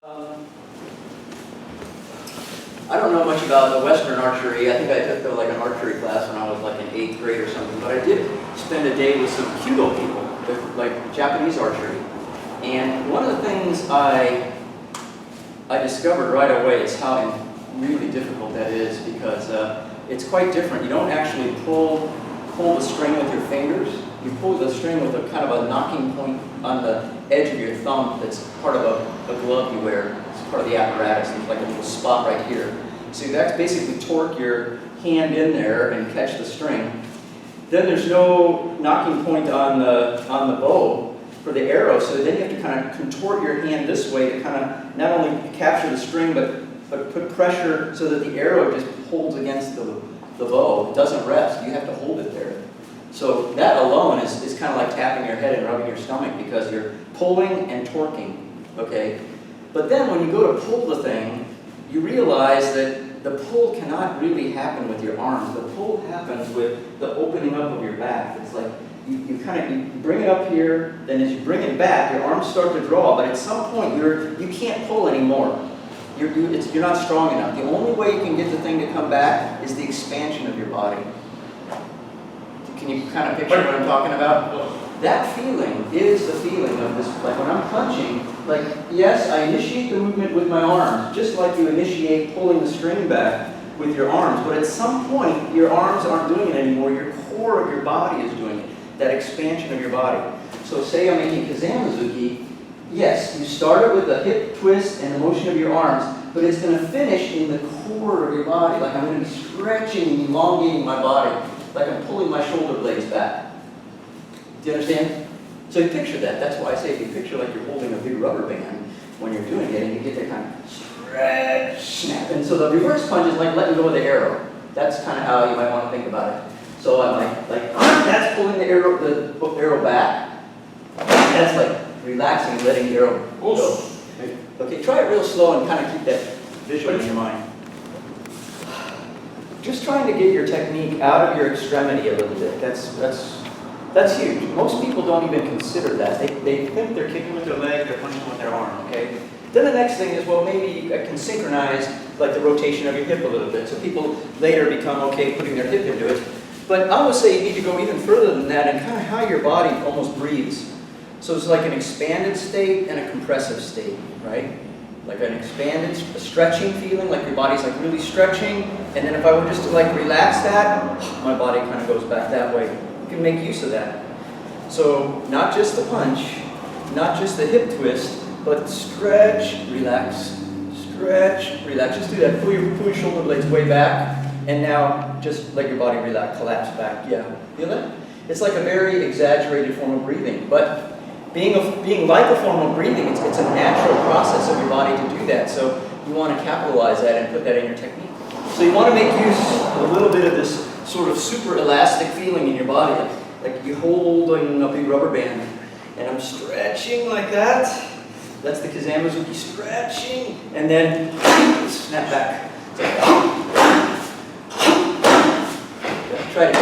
I don't know much about the Western archery. I think I took like an archery class when I was like in 8th grade or something, but I did spend a day with some Kyudo people, with like Japanese archery. And one of the things I discovered right away is how really difficult that is, because it's quite different. You don't actually pull the string with your fingers. You pull the string with a kind of a knocking point on the edge of your thumb that's part of a glove you wear. It's part of the apparatus. There's like a little spot right here. So you have to basically torque your hand in there and catch the string. Then there's no knocking point on the bow for the arrow, so then you have to kind of contort your hand this way to kind of not only capture the string, but put pressure so that the arrow just holds against the bow. It doesn't rest. You have to hold it there. So that alone is kind of like tapping your head and rubbing your stomach, because you're pulling and torquing, okay? But then when you go to pull the thing, you realize that the pull cannot really happen with your arms. The pull happens with the opening up of your back. It's like you bring it up here, then as you bring it back, your arms start to draw, but at some point you can't pull anymore. You're not strong enough. The only way you can get the thing to come back is the expansion of your body. Can you kind of picture what I'm talking about? That feeling is the feeling of this, like when I'm punching, like, yes, I initiate the movement with my arms, just like you initiate pulling the string back with your arms, but at some point, your arms aren't doing it anymore, your core of your body is doing it, that expansion of your body. So say I'm making kizami, yes, you start it with a hip twist and the motion of your arms, but it's going to finish in the core of your body, like I'm going to be stretching and elongating my body, like I'm pulling my shoulder blades back. Do you understand? So you picture that. That's why I say if you picture like you're holding a big rubber band when you're doing it, and you get that kind of stretch, snap. And so the reverse punch is like letting go of the arrow. That's kind of how you might want to think about it. So I'm like that's pulling the arrow back. That's like relaxing, letting the arrow go. Okay, try it real slow and kind of keep that visual in your mind. Just trying to get your technique out of your extremity a little bit. That's huge. Most people don't even consider that. They think they're kicking with their leg, they're punching with their arm, okay? Then the next thing is, well, maybe I can synchronize like the rotation of your hip a little bit. So people later become okay putting their hip into it. But I would say you need to go even further than that, and kind of how your body almost breathes. So it's like an expanded state and a compressive state, right? Like an expanded, a stretching feeling, like your body's like really stretching, and then if I were just to like relax that, my body kind of goes back that way. You can make use of that. So not just the punch, not just the hip twist, but stretch, relax, stretch, relax. Just do that. Pull your shoulder blades way back, and now just let your body relax, collapse back. Yeah, feel it? It's like a very exaggerated form of breathing, but being like a form of breathing, it's a natural process of your body to do that. So you want to capitalize that and put that in your technique. So you want to make use a little bit of this sort of super elastic feeling in your body, like you're holding a big rubber band, and I'm stretching like that. That's the kizami stretching, and then snap back. Try it.